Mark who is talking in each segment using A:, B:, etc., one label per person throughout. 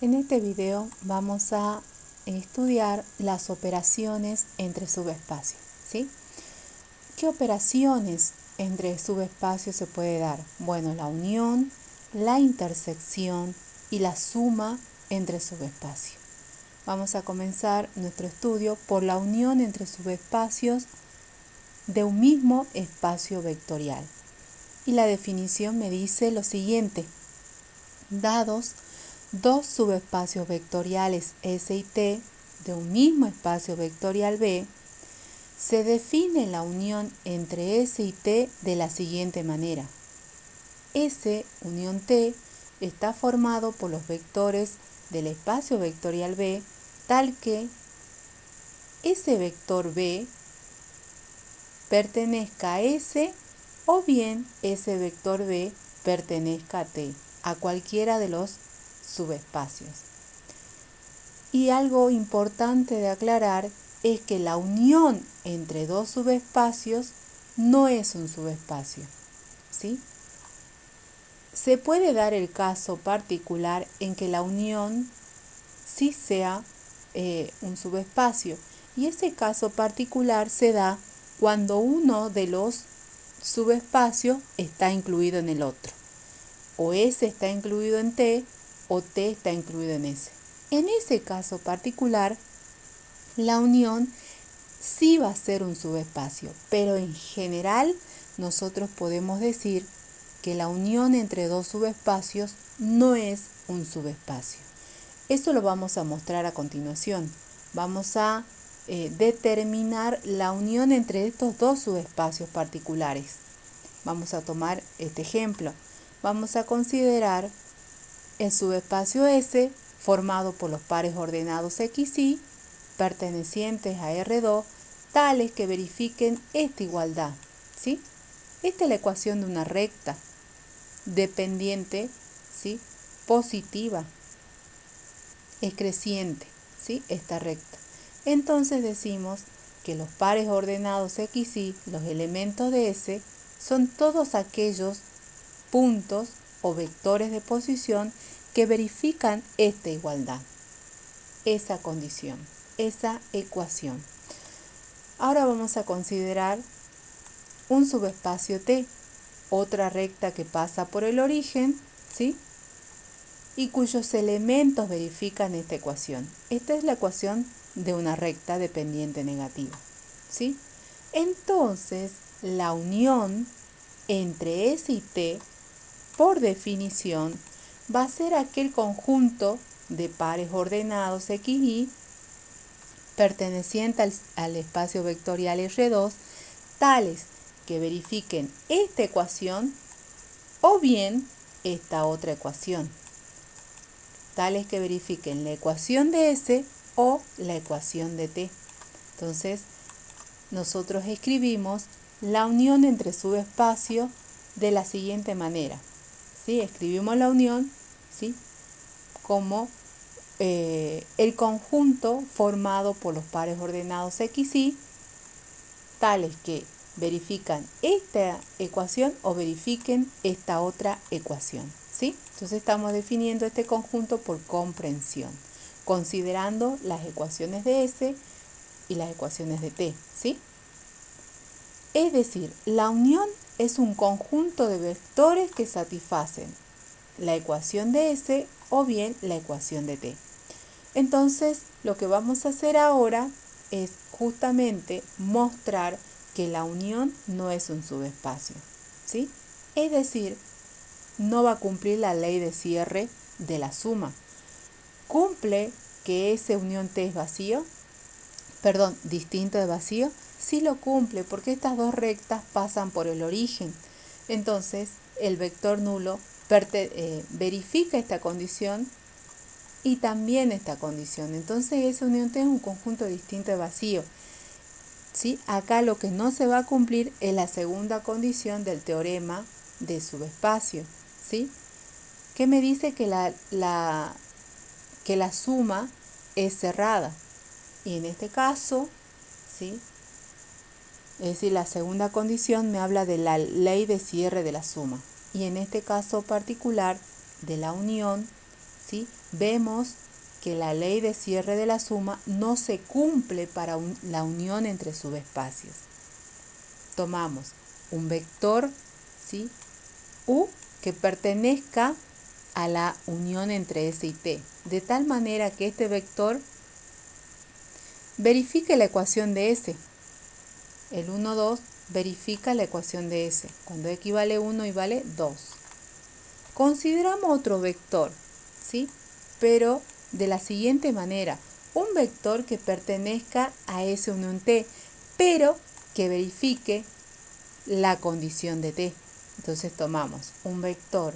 A: En este video vamos a estudiar las operaciones entre subespacios, ¿sí? ¿Qué operaciones entre subespacios se puede dar? Bueno, la unión, la intersección y la suma entre subespacios. Vamos a comenzar nuestro estudio por la unión entre subespacios de un mismo espacio vectorial. Y la definición me dice lo siguiente: dados dos subespacios vectoriales S y T de un mismo espacio vectorial B, se define la unión entre S y T de la siguiente manera. S unión T está formado por los vectores del espacio vectorial B, tal que ese vector B pertenezca a S o bien ese vector B pertenezca a T, a cualquiera de los subespacios. Y algo importante de aclarar es que la unión entre dos subespacios no es un subespacio, ¿sí? Se puede dar el caso particular en que la unión sí sea un subespacio, y ese caso particular se da cuando uno de los subespacios está incluido en el otro. O S está incluido en T o T está incluido en S. En ese caso particular, la unión sí va a ser un subespacio, pero en general nosotros podemos decir que la unión entre dos subespacios no es un subespacio. Eso lo vamos a mostrar a continuación. Vamos a determinar la unión entre estos dos subespacios particulares. Vamos a tomar este ejemplo. Vamos a considerar el subespacio S formado por los pares ordenados X y Y pertenecientes a R2, tales que verifiquen esta igualdad, ¿sí? Esta es la ecuación de una recta dependiente, ¿sí? Positiva, es creciente, ¿sí? Esta recta. Entonces decimos que los pares ordenados X y Y, los elementos de S, son todos aquellos puntos o vectores de posición que verifican esta igualdad, esa condición, esa ecuación. Ahora vamos a considerar un subespacio T, otra recta que pasa por el origen, ¿sí? Y cuyos elementos verifican esta ecuación. Esta es la ecuación de una recta dependiente negativa, ¿sí? Entonces, la unión entre S y T, por definición, va a ser aquel conjunto de pares ordenados X y Y perteneciente al espacio vectorial R2, tales que verifiquen esta ecuación o bien esta otra ecuación, tales que verifiquen la ecuación de S o la ecuación de T. Entonces, nosotros escribimos la unión entre subespacios de la siguiente manera, ¿sí? Escribimos la unión, ¿sí? Como el conjunto formado por los pares ordenados X y Y, tales que verifican esta ecuación o verifiquen esta otra ecuación, ¿sí? Entonces estamos definiendo este conjunto por comprensión, considerando las ecuaciones de S y las ecuaciones de T, ¿sí? Es decir, la unión es un conjunto de vectores que satisfacen la ecuación de S o bien la ecuación de T. Entonces, lo que vamos a hacer ahora es justamente mostrar que la unión no es un subespacio, ¿sí? Es decir, no va a cumplir la ley de cierre de la suma. ¿Cumple que S unión T es vacío? Distinto de vacío. Sí lo cumple, porque estas dos rectas pasan por el origen. Entonces, el vector nulo verifica esta condición y también esta condición. Entonces, esa unión T es un conjunto distinto de vacío, ¿sí? Acá lo que no se va a cumplir es la segunda condición del teorema de subespacio, ¿sí? Que me dice que la suma es cerrada. Y en este caso, ¿sí? Es decir, la segunda condición me habla de la ley de cierre de la suma. Y en este caso particular de la unión, ¿sí? Vemos que la ley de cierre de la suma no se cumple para la unión entre subespacios. Tomamos un vector, ¿sí? U que pertenezca a la unión entre S y T, de tal manera que este vector verifique la ecuación de S. El 1, 2 verifica la ecuación de S. Cuando X vale 1 y vale 2. Consideramos otro vector, ¿sí? Pero de la siguiente manera. Un vector que pertenezca a S unión T, pero que verifique la condición de T. Entonces tomamos un vector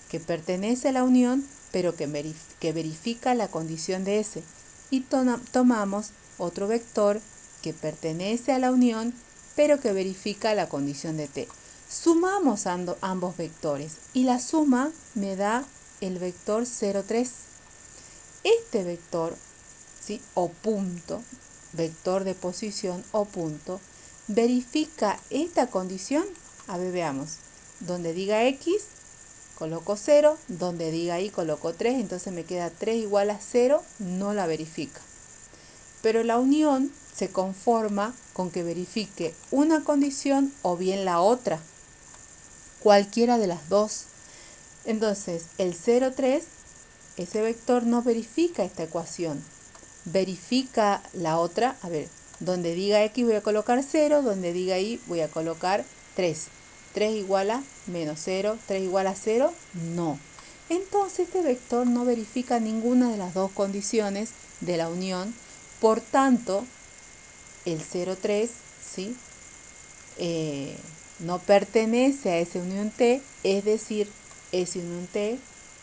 A: que pertenece a la unión, pero que verifica la condición de S. Y tomamos otro vector que pertenece a la unión, pero que verifica la condición de T. Sumamos ambos vectores y la suma me da el vector 0, 3. Este vector, ¿sí? O punto, vector de posición o punto, verifica esta condición. A ver, veamos. Donde diga X, coloco 0. Donde diga Y, coloco 3. Entonces me queda 3 igual a 0. No la verifica. Pero la unión se conforma con que verifique una condición o bien la otra. Cualquiera de las dos. Entonces, el 0, 3, ese vector no verifica esta ecuación. Verifica la otra. A ver, donde diga X voy a colocar 0. Donde diga Y voy a colocar 3. 3 igual a menos 0. 3 igual a 0. No. Entonces, este vector no verifica ninguna de las dos condiciones de la unión. Por tanto, el 0, 3, ¿sí? No pertenece a S unión T, es decir, S unión T,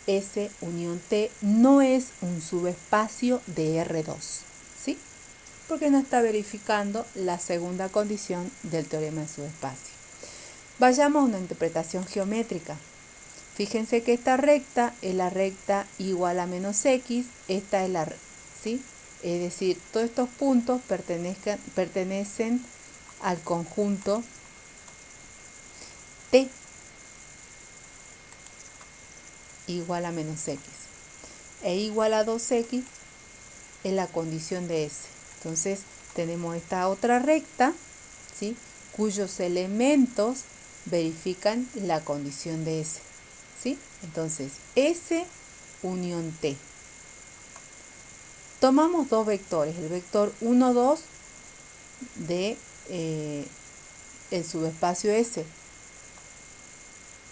A: S unión T no es un subespacio de R2, ¿sí? Porque no está verificando la segunda condición del teorema de subespacio. Vayamos a una interpretación geométrica. Fíjense que esta recta es la recta igual a menos X, esta es la recta, ¿sí? Es decir, todos estos puntos pertenecen al conjunto T igual a menos X. E igual a 2X es la condición de S. Entonces tenemos esta otra recta, ¿sí? Cuyos elementos verifican la condición de S, ¿sí? Entonces S unión T. Tomamos dos vectores, el vector 1, 2 de el subespacio S,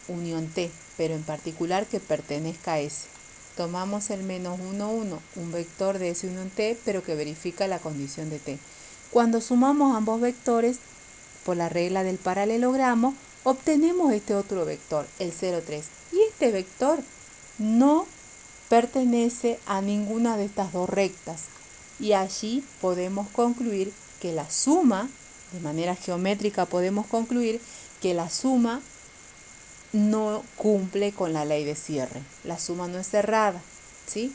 A: unión T, pero en particular que pertenezca a S. Tomamos el menos 1, 1, un vector de S unión T, pero que verifica la condición de T. Cuando sumamos ambos vectores, por la regla del paralelogramo, obtenemos este otro vector, el 0, 3. Y este vector no pertenece a ninguna de estas dos rectas. Y allí podemos concluir que la suma, de manera geométrica podemos concluir que la suma no cumple con la ley de cierre. La suma no es cerrada, ¿sí?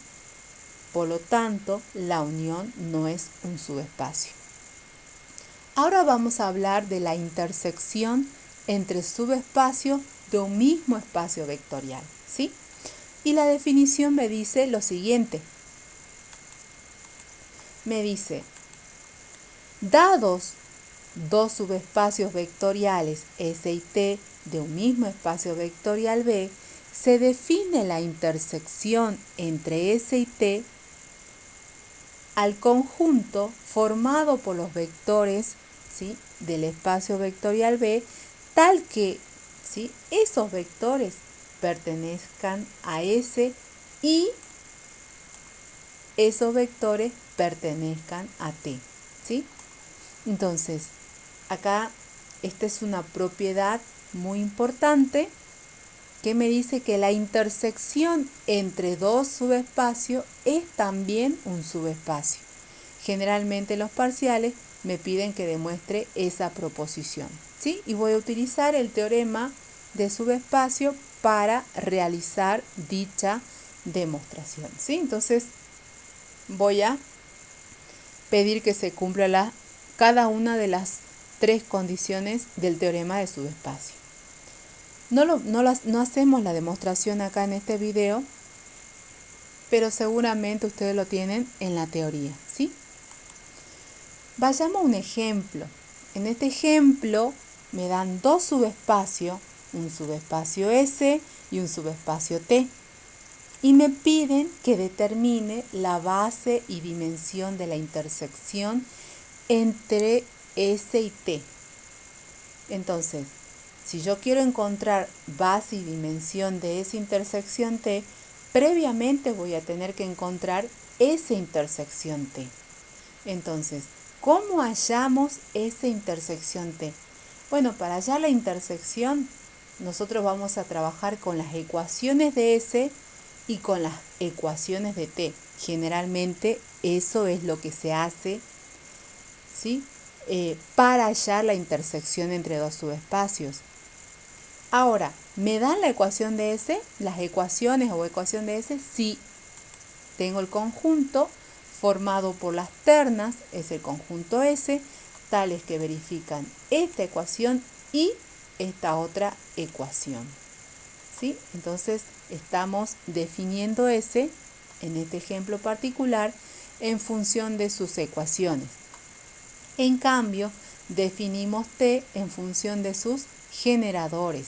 A: Por lo tanto, la unión no es un subespacio. Ahora vamos a hablar de la intersección entre subespacios de un mismo espacio vectorial, ¿sí? Y la definición me dice lo siguiente. Me dice, dados dos subespacios vectoriales S y T de un mismo espacio vectorial B, se define la intersección entre S y T al conjunto formado por los vectores, ¿sí?, del espacio vectorial B, tal que, ¿sí?, esos vectores pertenezcan a S y esos vectores pertenezcan a T, ¿sí? Entonces, acá esta es una propiedad muy importante que me dice que la intersección entre dos subespacios es también un subespacio. Generalmente los parciales me piden que demuestre esa proposición, ¿sí? Y voy a utilizar el teorema de subespacio para realizar dicha demostración, ¿sí? Entonces voy a pedir que se cumpla cada una de las tres condiciones del teorema de subespacio. No hacemos la demostración acá en este video pero seguramente ustedes lo tienen en la teoría, ¿sí? Vayamos a un ejemplo. En este ejemplo me dan dos subespacios, un subespacio S y un subespacio T, y me piden que determine la base y dimensión de la intersección entre S y T. Entonces, si yo quiero encontrar base y dimensión de esa intersección T, previamente voy a tener que encontrar esa intersección T. Entonces, ¿cómo hallamos esa intersección T? Bueno, para hallar la intersección, nosotros vamos a trabajar con las ecuaciones de S y con las ecuaciones de T. Generalmente eso es lo que se hace, ¿sí? Para hallar la intersección entre dos subespacios. Ahora, ¿me dan la ecuación de S? Las ecuaciones o ecuación de S, sí. Tengo el conjunto formado por las ternas, es el conjunto S, tales que verifican esta ecuación y esta otra ecuación, ¿sí? Entonces, estamos definiendo S, en este ejemplo particular, en función de sus ecuaciones. En cambio, definimos T en función de sus generadores.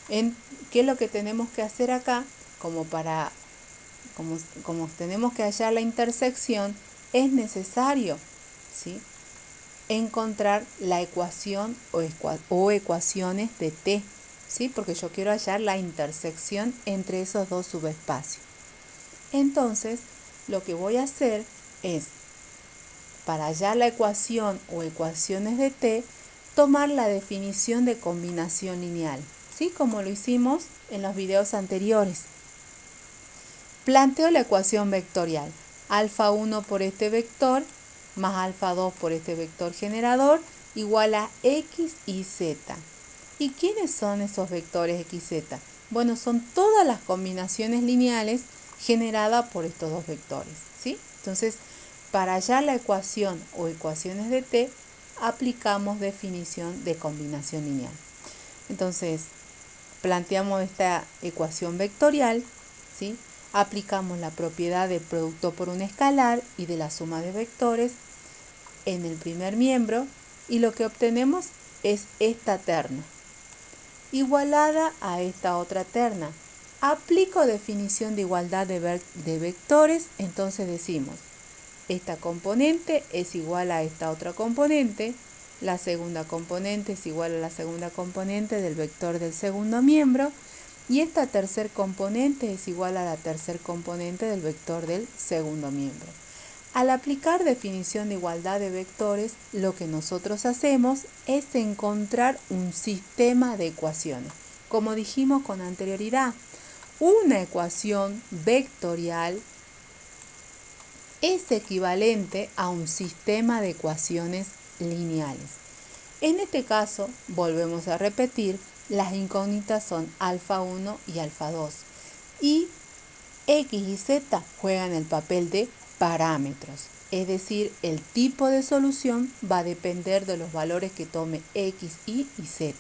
A: ¿Qué es lo que tenemos que hacer acá? Como tenemos que hallar la intersección, es necesario, ¿sí?, encontrar la ecuación o ecuaciones de T, ¿sí?, porque yo quiero hallar la intersección entre esos dos subespacios. Entonces, lo que voy a hacer es, para hallar la ecuación o ecuaciones de T, tomar la definición de combinación lineal, ¿sí?, como lo hicimos en los videos anteriores. Planteo la ecuación vectorial, alfa 1 por este vector más alfa 2 por este vector generador igual a x y z. ¿Y quiénes son esos vectores x y z? Bueno, son todas las combinaciones lineales generadas por estos dos vectores, ¿sí? Entonces, para hallar la ecuación o ecuaciones de T, aplicamos definición de combinación lineal. Entonces, planteamos esta ecuación vectorial, ¿sí? Aplicamos la propiedad del producto por un escalar y de la suma de vectores en el primer miembro y lo que obtenemos es esta terna, igualada a esta otra terna. Aplico definición de igualdad de vectores, entonces decimos, esta componente es igual a esta otra componente, la segunda componente es igual a la segunda componente del vector del segundo miembro, y esta tercer componente es igual a la tercer componente del vector del segundo miembro. Al aplicar definición de igualdad de vectores, lo que nosotros hacemos es encontrar un sistema de ecuaciones. Como dijimos con anterioridad, una ecuación vectorial es equivalente a un sistema de ecuaciones lineales. En este caso, volvemos a repetir, las incógnitas son alfa 1 y alfa 2 y x y z juegan el papel de parámetros, es decir, el tipo de solución va a depender de los valores que tome x, y z.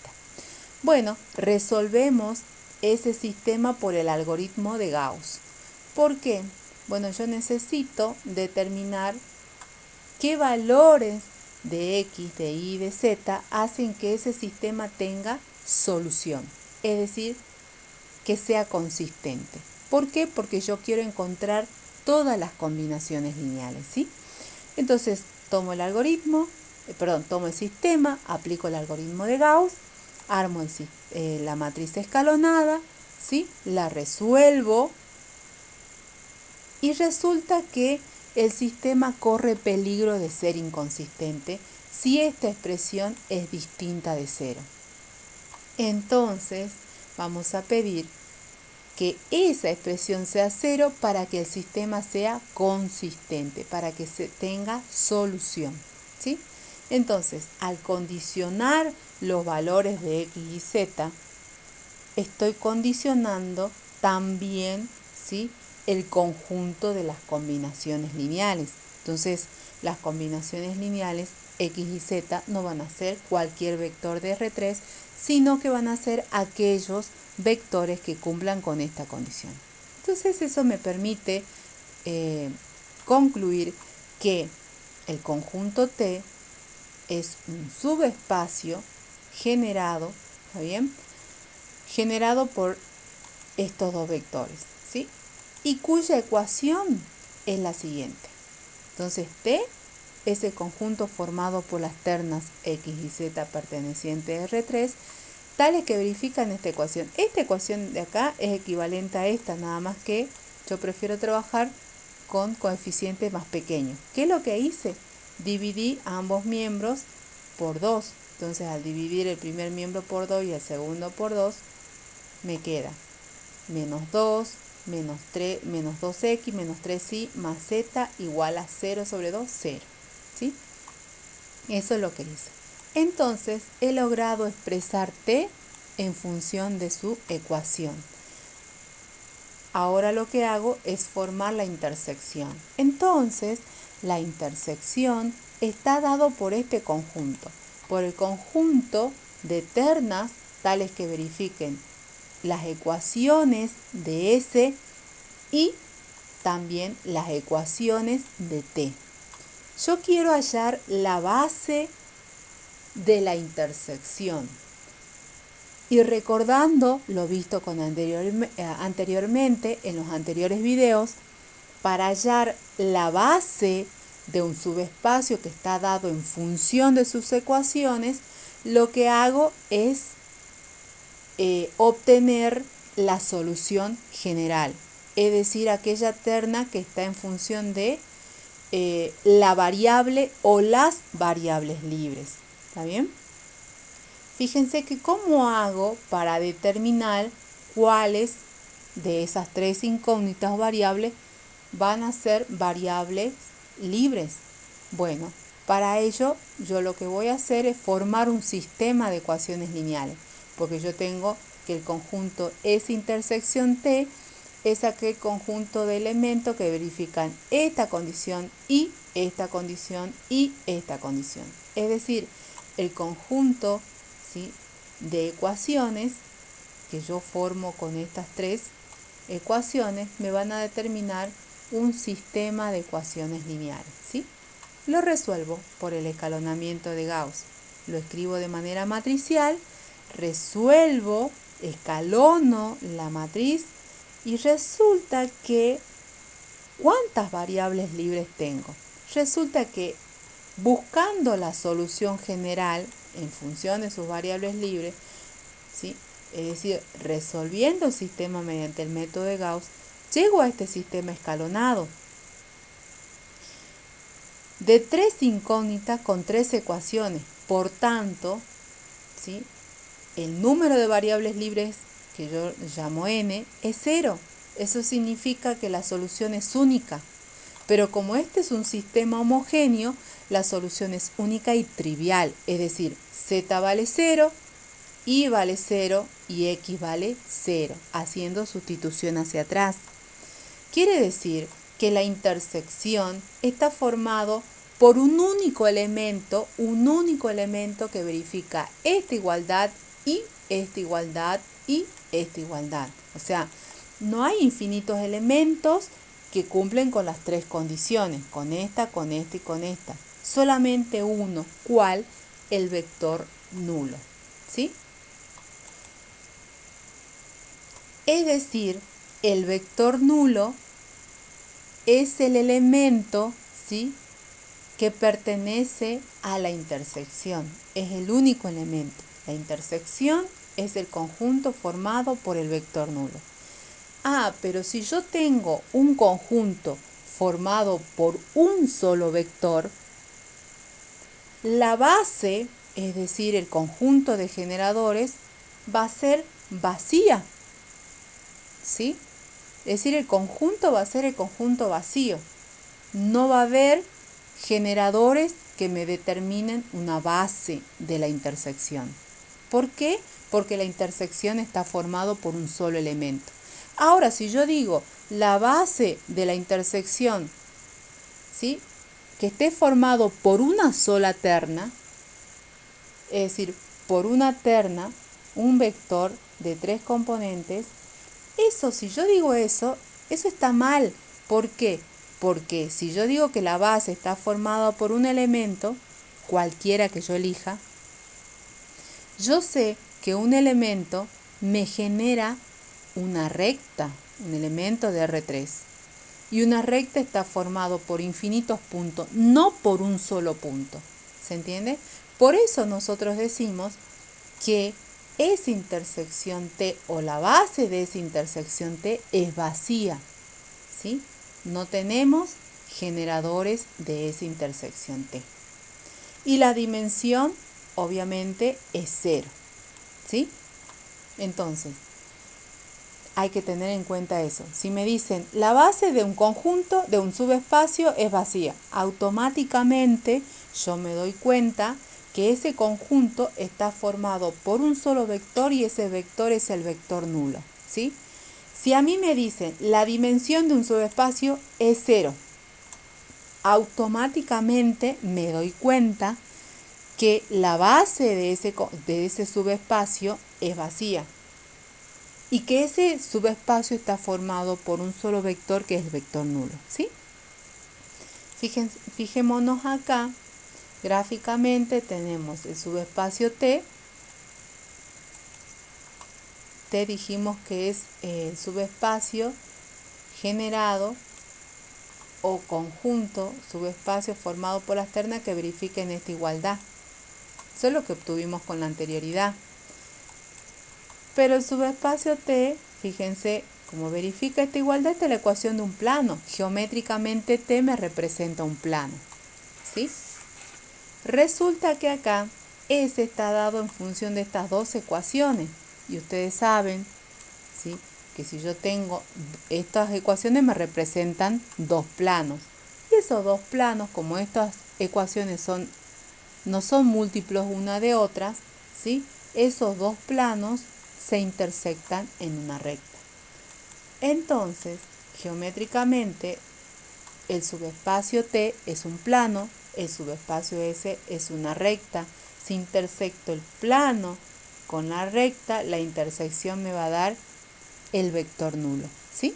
A: Bueno, resolvemos ese sistema por el algoritmo de Gauss. ¿Por qué? Bueno, yo necesito determinar qué valores de x, de y, de z hacen que ese sistema tenga solución, es decir, que sea consistente. ¿Por qué? Porque yo quiero encontrar todas las combinaciones lineales, ¿sí? Entonces, tomo el sistema, aplico el algoritmo de Gauss, armo la matriz escalonada, ¿sí?, la resuelvo y resulta que el sistema corre peligro de ser inconsistente si esta expresión es distinta de 0. Entonces, vamos a pedir que esa expresión sea 0 para que el sistema sea consistente, para que se tenga solución, ¿sí? Entonces, al condicionar los valores de x y z, estoy condicionando también, ¿sí?, el conjunto de las combinaciones lineales. Entonces, las combinaciones lineales x y z no van a ser cualquier vector de R3, sino que van a ser aquellos vectores que cumplan con esta condición. Entonces eso me permite concluir que el conjunto T es un subespacio generado, ¿está bien? Generado por estos dos vectores, ¿sí? Y cuya ecuación es la siguiente. Entonces T es el conjunto formado por las ternas X y Z pertenecientes a R3, tales que verifican esta ecuación. Esta ecuación de acá es equivalente a esta, nada más que yo prefiero trabajar con coeficientes más pequeños. ¿Qué es lo que hice? Dividí a ambos miembros por 2. Entonces al dividir el primer miembro por 2 y el segundo por 2, me queda menos 2, menos 3, menos 2x, menos 3y, más z igual a 0 sobre 2, 0. ¿Sí? Eso es lo que hice. Entonces he logrado expresar t en función de su ecuación. Ahora lo que hago es formar la intersección. Entonces, la intersección está dado por este conjunto, por el conjunto de ternas tales que verifiquen las ecuaciones de S y también las ecuaciones de T. Yo quiero hallar la base de la intersección. Y recordando lo visto anteriormente en los anteriores videos, para hallar la base de un subespacio que está dado en función de sus ecuaciones, lo que hago es obtener la solución general, es decir, aquella terna que está en función de la variable o las variables libres. ¿Está bien? Fíjense que cómo hago para determinar cuáles de esas tres incógnitas variables van a ser variables libres. Bueno, para ello yo lo que voy a hacer es formar un sistema de ecuaciones lineales, porque yo tengo que el conjunto S intersección T es aquel conjunto de elementos que verifican esta condición y esta condición y esta condición. Es decir, el conjunto, ¿sí?, de ecuaciones que yo formo con estas tres ecuaciones me van a determinar un sistema de ecuaciones lineales, ¿sí? Lo resuelvo por el escalonamiento de Gauss. Lo escribo de manera matricial, resuelvo, escalono la matriz y resulta que ¿cuántas variables libres tengo? Resulta que buscando la solución general en función de sus variables libres, ¿sí?, es decir, resolviendo el sistema mediante el método de Gauss, llego a este sistema escalonado de tres incógnitas con tres ecuaciones. Por tanto, ¿sí?, el número de variables libres que yo llamo n es 0. Eso significa que la solución es única. Pero como este es un sistema homogéneo, la solución es única y trivial. Es decir, z vale 0, y vale 0 y x vale 0, haciendo sustitución hacia atrás. Quiere decir que la intersección está formado por un único elemento que verifica esta igualdad y esta igualdad y esta igualdad. O sea, no hay infinitos elementos que cumplen con las tres condiciones, con esta y con esta. Solamente uno, ¿cuál? El vector nulo, ¿sí? Es decir, el vector nulo es el elemento, ¿sí?, que pertenece a la intersección. Es el único elemento. La intersección es el conjunto formado por el vector nulo. Pero si yo tengo un conjunto formado por un solo vector, la base, es decir, el conjunto de generadores, va a ser vacía, ¿sí? Es decir, el conjunto va a ser el conjunto vacío. No va a haber generadores que me determinen una base de la intersección. ¿Por qué? Porque la intersección está formado por un solo elemento. Ahora, si yo digo la base de la intersección, ¿sí?, que esté formado por una sola terna, es decir, por una terna, un vector de tres componentes, eso, si yo digo eso, Eso está mal. ¿Por qué? Porque si yo digo que la base está formada por un elemento, cualquiera que yo elija, yo sé que un elemento me genera una recta, un elemento de R3. Y una recta está formado por infinitos puntos, no por un solo punto. ¿Se entiende? Por eso nosotros decimos que esa intersección T o la base de esa intersección T es vacía. ¿Sí? No tenemos generadores de esa intersección T. Y la dimensión, obviamente, es 0. ¿Sí? Entonces, hay que tener en cuenta eso. Si me dicen, la base de un conjunto, de un subespacio, es vacía, automáticamente yo me doy cuenta que ese conjunto está formado por un solo vector y ese vector es el vector nulo. ¿Sí? Si a mí me dicen, la dimensión de un subespacio es 0, automáticamente me doy cuenta que la base de ese subespacio es vacía y que ese subespacio está formado por un solo vector que es el vector nulo. ¿Sí? Fijémonos acá, gráficamente tenemos el subespacio T. T dijimos que es el subespacio generado o conjunto subespacio formado por las ternas que verifiquen esta igualdad. Eso es lo que obtuvimos con la anterioridad. Pero el subespacio T, fíjense, como verifica esta igualdad, esta es la ecuación de un plano. Geométricamente T me representa un plano. ¿Sí? Resulta que acá S está dado en función de estas dos ecuaciones. Y ustedes saben, ¿sí?, que si yo tengo estas ecuaciones me representan dos planos. Y esos dos planos, como estas ecuaciones no son múltiplos una de otras, ¿sí?, esos dos planos se intersectan en una recta. Entonces, geométricamente, el subespacio T es un plano, el subespacio S es una recta. Si intersecto el plano con la recta, la intersección me va a dar el vector nulo, ¿sí?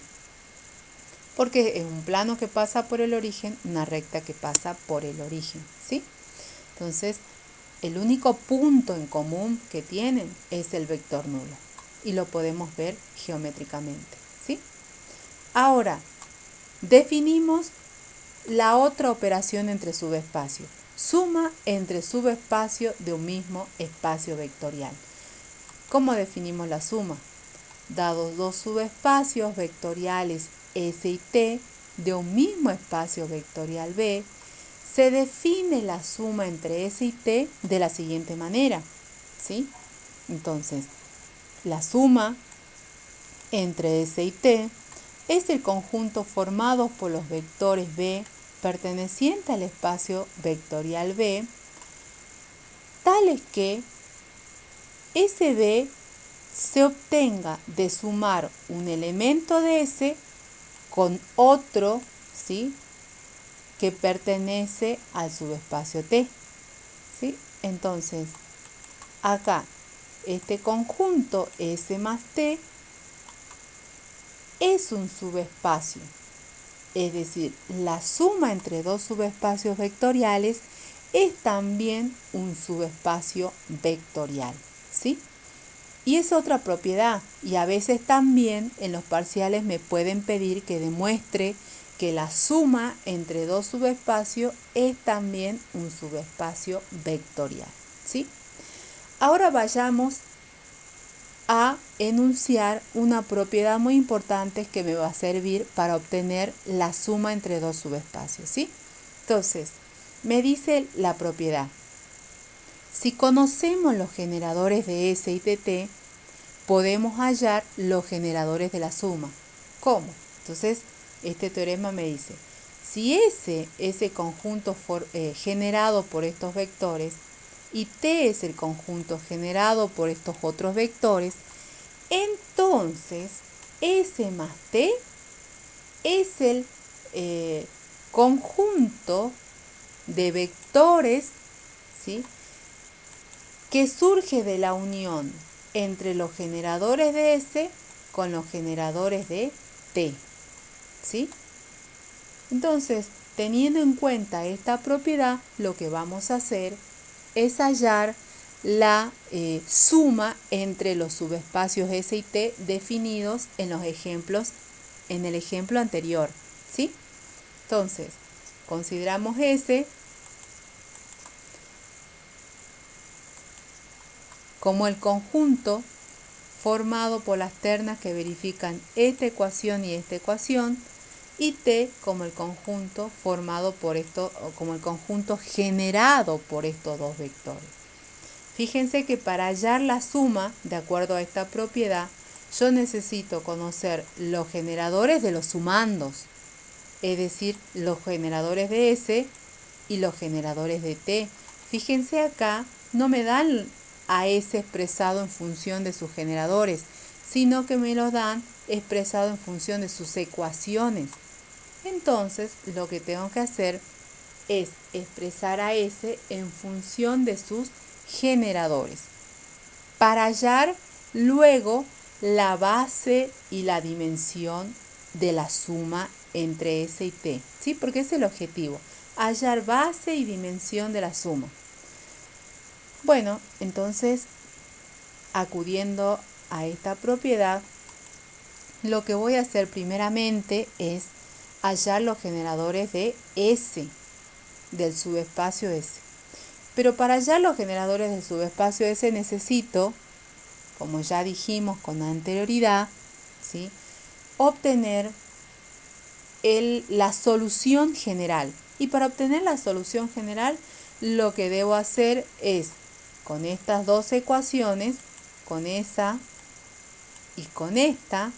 A: Porque es un plano que pasa por el origen, una recta que pasa por el origen, ¿sí? Entonces, el único punto en común que tienen es el vector nulo y lo podemos ver geométricamente, ¿sí? Ahora, definimos la otra operación entre subespacios. Suma entre subespacios de un mismo espacio vectorial. ¿Cómo definimos la suma? Dados dos subespacios vectoriales S y T de un mismo espacio vectorial B, se define la suma entre S y T de la siguiente manera, ¿sí? Entonces, la suma entre S y T es el conjunto formado por los vectores B perteneciente al espacio vectorial B, tales que SB se obtenga de sumar un elemento de S con otro, ¿sí?, que pertenece al subespacio T, ¿sí? Entonces, acá, este conjunto S más T es un subespacio, es decir, la suma entre dos subespacios vectoriales es también un subespacio vectorial, ¿sí? Y es otra propiedad, y a veces también en los parciales me pueden pedir que demuestre que la suma entre dos subespacios es también un subespacio vectorial, ¿sí? Ahora vayamos a enunciar una propiedad muy importante que me va a servir para obtener la suma entre dos subespacios, ¿sí? Entonces, me dice la propiedad: si conocemos los generadores de S y de T, podemos hallar los generadores de la suma. ¿Cómo? Entonces, este teorema me dice, si S es el conjunto generado por estos vectores y T es el conjunto generado por estos otros vectores, entonces S más T es el conjunto de vectores, ¿sí?, que surge de la unión entre los generadores de S con los generadores de T. ¿sí? Entonces, teniendo en cuenta esta propiedad, lo que vamos a hacer es hallar la suma entre los subespacios S y T definidos en los ejemplos, en el ejemplo anterior, ¿sí? Entonces, consideramos S como el conjunto formado por las ternas que verifican esta ecuación y esta ecuación, y T como el conjunto formado por esto, como el conjunto generado por estos dos vectores. Fíjense que para hallar la suma, de acuerdo a esta propiedad, yo necesito conocer los generadores de los sumandos, es decir, los generadores de S y los generadores de T. Fíjense acá, no me dan a S expresado en función de sus generadores, sino que me lo dan expresado en función de sus ecuaciones. Entonces, lo que tengo que hacer es expresar a S en función de sus generadores, para hallar luego la base y la dimensión de la suma entre S y T, ¿sí? Porque ese es el objetivo, hallar base y dimensión de la suma. Bueno, entonces, acudiendo a esta propiedad, lo que voy a hacer primeramente es hallar los generadores de S, del subespacio S. Pero para hallar los generadores del subespacio S necesito, como ya dijimos con anterioridad, ¿sí?, obtener la solución general. Y para obtener la solución general, lo que debo hacer es, con estas dos ecuaciones, con esa y con esta,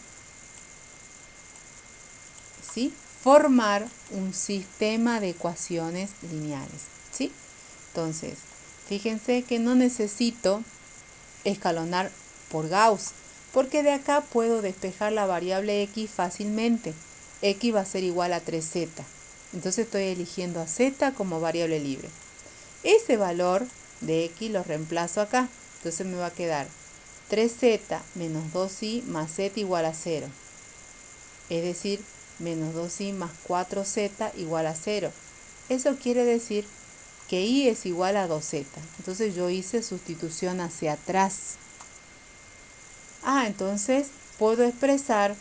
A: ¿sí?, formar un sistema de ecuaciones lineales, ¿sí? Entonces, fíjense que no necesito escalonar por Gauss, porque de acá puedo despejar la variable x fácilmente. X va a ser igual a 3z. Entonces estoy eligiendo a z como variable libre. Ese valor de x lo reemplazo acá. Entonces me va a quedar 3z menos 2i más z igual a 0. Es decir, menos 2i más 4z igual a 0. Eso quiere decir que i es igual a 2z. Entonces yo hice sustitución hacia atrás. Entonces puedo expresar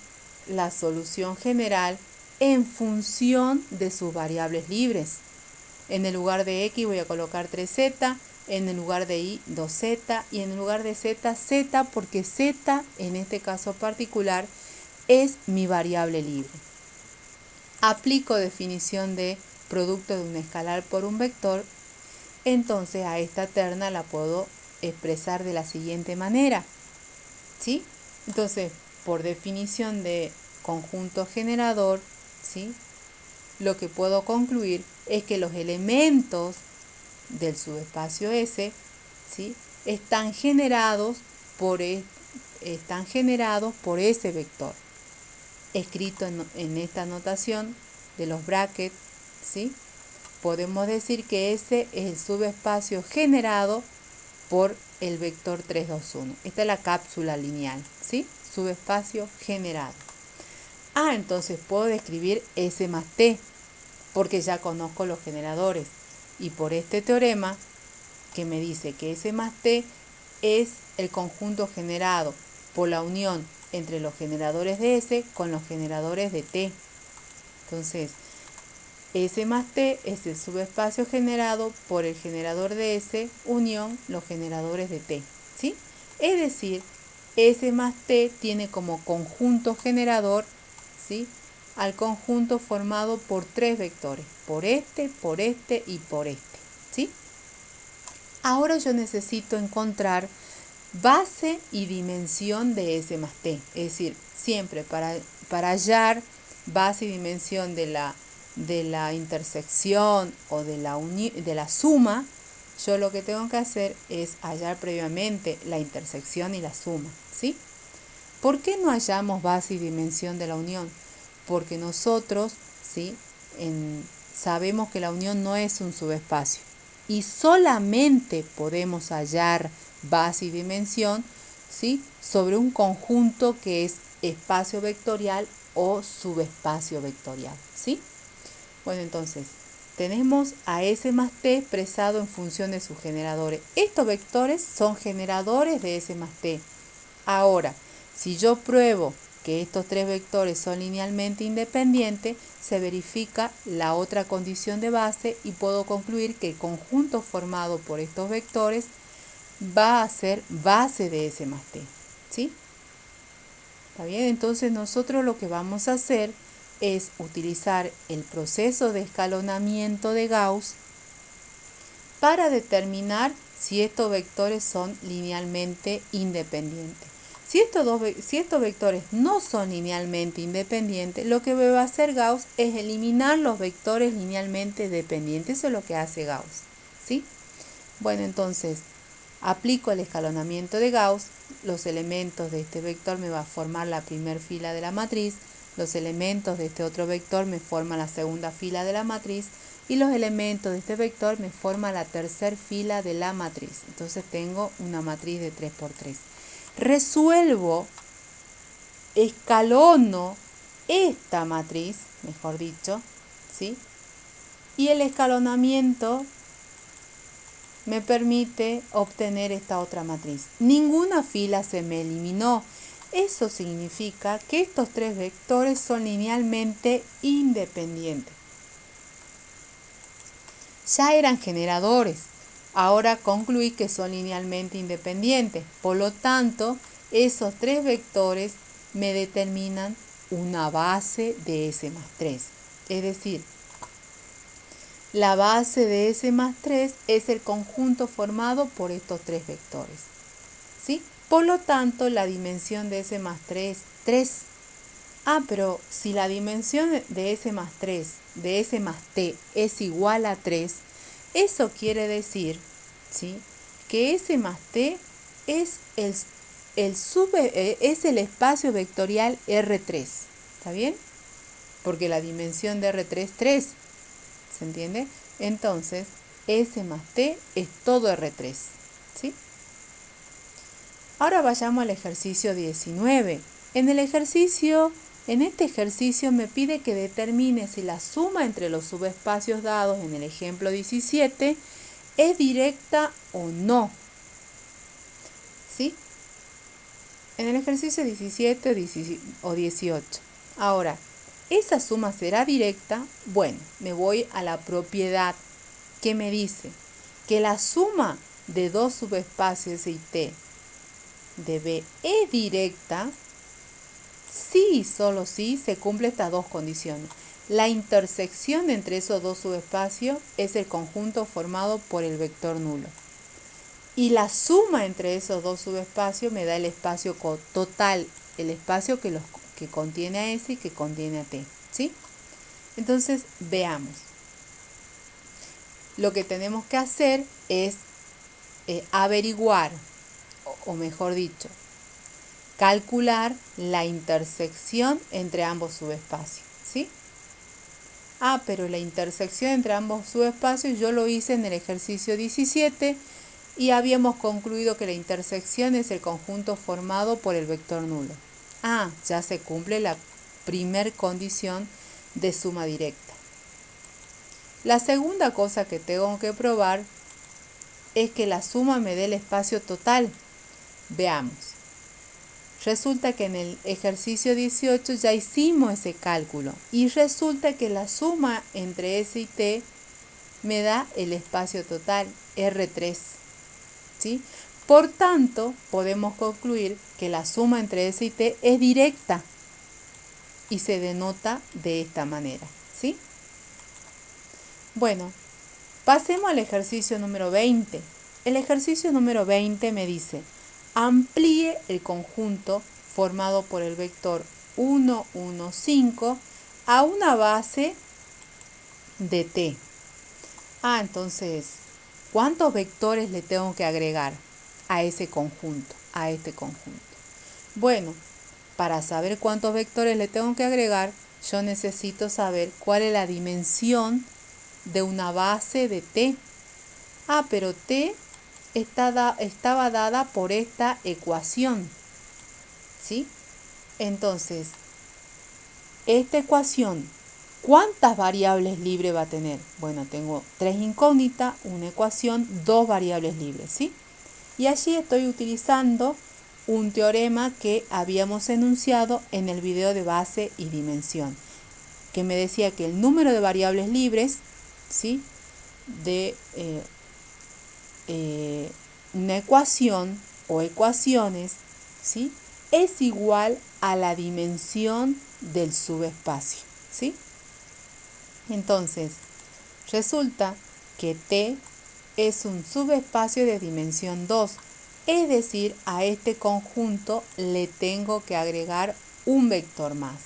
A: la solución general en función de sus variables libres. En el lugar de x voy a colocar 3z, en el lugar de y 2z y en el lugar de z, z, porque z en este caso particular es mi variable libre. Aplico definición de producto de un escalar por un vector. Entonces a esta terna la puedo expresar de la siguiente manera, ¿sí? Entonces, por definición de conjunto generador, ¿sí?, lo que puedo concluir es que los elementos del subespacio S, ¿sí?, están generados por ese vector, escrito en esta notación de los brackets, ¿sí? Podemos decir que ese es el subespacio generado por el vector 3, 2, 1. Esta es la cápsula lineal, ¿sí? Subespacio generado. Entonces puedo describir S más T, porque ya conozco los generadores. Y por este teorema, que me dice que S más T es el conjunto generado por la unión entre los generadores de S con los generadores de T. Entonces, S más T es el subespacio generado por el generador de S unión los generadores de T, ¿sí? Es decir, S más T tiene como conjunto generador, ¿sí?, al conjunto formado por tres vectores, por este y por este, ¿sí? Ahora yo necesito encontrar base y dimensión de S más T, es decir, siempre para hallar base y dimensión de la intersección o de la suma, yo lo que tengo que hacer es hallar previamente la intersección y la suma, ¿sí? ¿Por qué no hallamos base y dimensión de la unión? Porque nosotros, ¿sí?, sabemos que la unión no es un subespacio y solamente podemos hallar base y dimensión, ¿sí?, sobre un conjunto que es espacio vectorial o subespacio vectorial, ¿sí? Bueno, entonces, tenemos a S más T expresado en función de sus generadores. Estos vectores son generadores de S más T. Ahora, si yo pruebo que estos tres vectores son linealmente independientes, se verifica la otra condición de base y puedo concluir que el conjunto formado por estos vectores va a ser base de S más T, ¿sí? ¿Está bien? Entonces nosotros lo que vamos a hacer es utilizar el proceso de escalonamiento de Gauss para determinar si estos vectores son linealmente independientes. Si estos vectores no son linealmente independientes, lo que va a hacer Gauss es eliminar los vectores linealmente dependientes. Eso es lo que hace Gauss, ¿sí? Bueno, entonces aplico el escalonamiento de Gauss. Los elementos de este vector me va a formar la primera fila de la matriz. Los elementos de este otro vector me forman la segunda fila de la matriz. Y los elementos de este vector me forman la tercera fila de la matriz. Entonces tengo una matriz de 3×3. Resuelvo, escalono esta matriz, mejor dicho, ¿sí? Y el escalonamiento me permite obtener esta otra matriz. Ninguna fila se me eliminó. Eso significa que estos tres vectores son linealmente independientes. Ya eran generadores. Ahora concluí que son linealmente independientes. Por lo tanto, esos tres vectores me determinan una base de S más 3. Es decir, la base de S más 3 es el conjunto formado por estos tres vectores, ¿sí? Por lo tanto, la dimensión de S más 3, 3. Pero si la dimensión de S más 3, de S más T, es igual a 3, eso quiere decir, ¿sí?, que S más T es es el espacio vectorial R3. ¿Está bien? Porque la dimensión de R3 es 3. ¿Se entiende? Entonces, S más T es todo R3. ¿Sí? Ahora vayamos al ejercicio 19. En este ejercicio me pide que determine si la suma entre los subespacios dados en el ejemplo 17 es directa o no. ¿Sí? En el ejercicio 17 o 18. Ahora, ¿esa suma será directa? Bueno, me voy a la propiedad que me dice que la suma de dos subespacios y T de B es directa si y solo si se cumplen estas dos condiciones. La intersección entre esos dos subespacios es el conjunto formado por el vector nulo. Y la suma entre esos dos subespacios me da el espacio total, el espacio que contiene a S y que contiene a T. ¿Sí? Entonces, veamos. Lo que tenemos que hacer es averiguar, o mejor dicho, calcular la intersección entre ambos subespacios. ¿Sí? Pero la intersección entre ambos subespacios yo lo hice en el ejercicio 17 y habíamos concluido que la intersección es el conjunto formado por el vector nulo. Ya se cumple la primer condición de suma directa. La segunda cosa que tengo que probar es que la suma me dé el espacio total. Veamos. Resulta que en el ejercicio 18 ya hicimos ese cálculo y resulta que la suma entre S y T me da el espacio total, R3. ¿Sí? Por tanto, podemos concluir que la suma entre S y T es directa y se denota de esta manera. ¿Sí? Bueno, pasemos al ejercicio número 20. El ejercicio número 20 me dice: amplíe el conjunto formado por el vector 1, 1, 5 a una base de T. Entonces, ¿cuántos vectores le tengo que agregar a ese conjunto, a este conjunto? Bueno, para saber cuántos vectores le tengo que agregar, yo necesito saber cuál es la dimensión de una base de T. Pero T estaba dada por esta ecuación. ¿Sí? Entonces, esta ecuación, ¿cuántas variables libres va a tener? Bueno, tengo 3 incógnitas, una ecuación, 2 variables libres, ¿sí? Y allí estoy utilizando un teorema que habíamos enunciado en el video de base y dimensión, que me decía que el número de variables libres, ¿sí?, de una ecuación o ecuaciones, ¿sí?, es igual a la dimensión del subespacio, ¿sí? Entonces, resulta que T es un subespacio de dimensión 2, es decir, a este conjunto le tengo que agregar un vector más.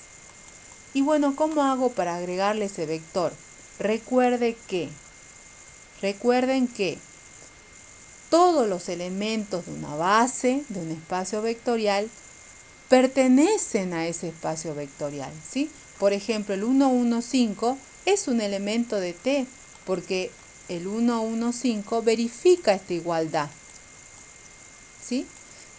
A: Y bueno, ¿cómo hago para agregarle ese vector? Recuerden que todos los elementos de una base, de un espacio vectorial, pertenecen a ese espacio vectorial, ¿sí? Por ejemplo, el 1, 1, 5 es un elemento de T, porque el 1, 1, 5 verifica esta igualdad, ¿sí?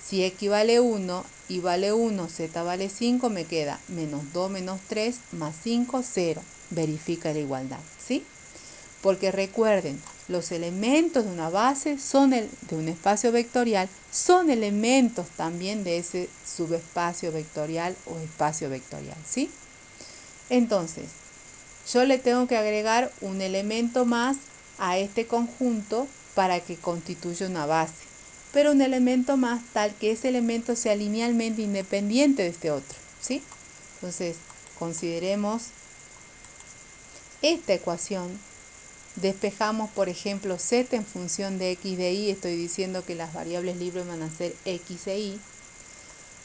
A: Si x vale 1, y vale 1, z vale 5, me queda menos 2 menos 3 más 5, 0. Verifica la igualdad, ¿sí? Porque recuerden, los elementos de una base de un espacio vectorial son elementos también de ese subespacio vectorial o espacio vectorial, ¿sí? Entonces, yo le tengo que agregar un elemento más a este conjunto para que constituya una base, pero un elemento más tal que ese elemento sea linealmente independiente de este otro, ¿sí? Entonces, consideremos esta ecuación. Despejamos, por ejemplo, z en función de x de y, estoy diciendo que las variables libres van a ser x e y,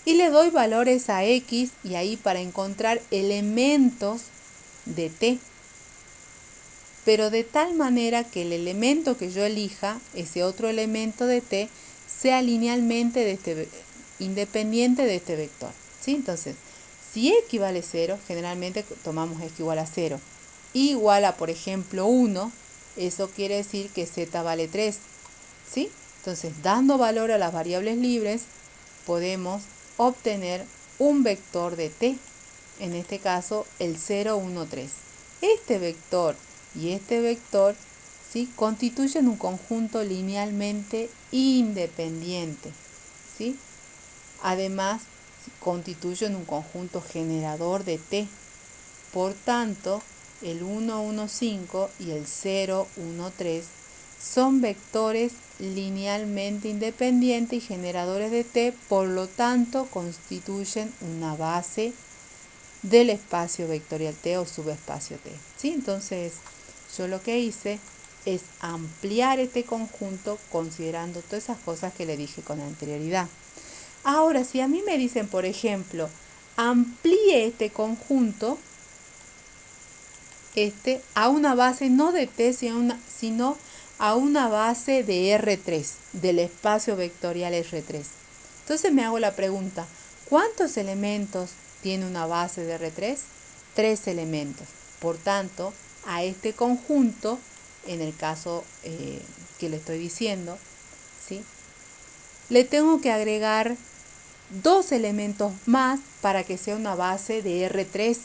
A: y le doy valores a x y a y para encontrar elementos de t, pero de tal manera que el elemento que yo elija, ese otro elemento de t, sea linealmente independiente de este vector, ¿sí? Entonces, si x vale 0, generalmente tomamos x igual a 0, y igual a, por ejemplo, 1, eso quiere decir que z vale 3, ¿sí? Entonces, dando valor a las variables libres, podemos obtener un vector de t, en este caso el 0, 1, 3. Este vector y este vector, ¿sí?, constituyen un conjunto linealmente independiente, ¿sí? Además, constituyen un conjunto generador de t. Por tanto, el 1, 1, 5 y el 0, 1, 3 son vectores linealmente independientes y generadores de t, por lo tanto constituyen una base del espacio vectorial T o subespacio T, ¿sí? Entonces, yo lo que hice es ampliar este conjunto considerando todas esas cosas que le dije con anterioridad. Ahora, si a mí me dicen, por ejemplo, amplíe este conjunto a una base no de T, sino a una base de R3, del espacio vectorial R3. Entonces me hago la pregunta, ¿cuántos elementos tiene una base de R3? 3 elementos. Por tanto, a este conjunto, en el caso que le estoy diciendo, ¿sí?, le tengo que agregar 2 elementos más para que sea una base de R3.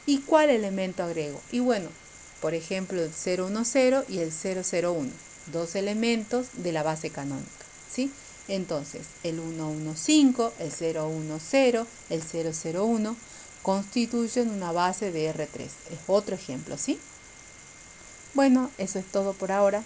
A: ¿Y cuál elemento agrego? Y bueno, por ejemplo, el 010 y el 001, 2 elementos de la base canónica, ¿sí? Entonces, el 115, el 010, el 001 constituyen una base de R3. Es otro ejemplo, ¿sí? Bueno, eso es todo por ahora.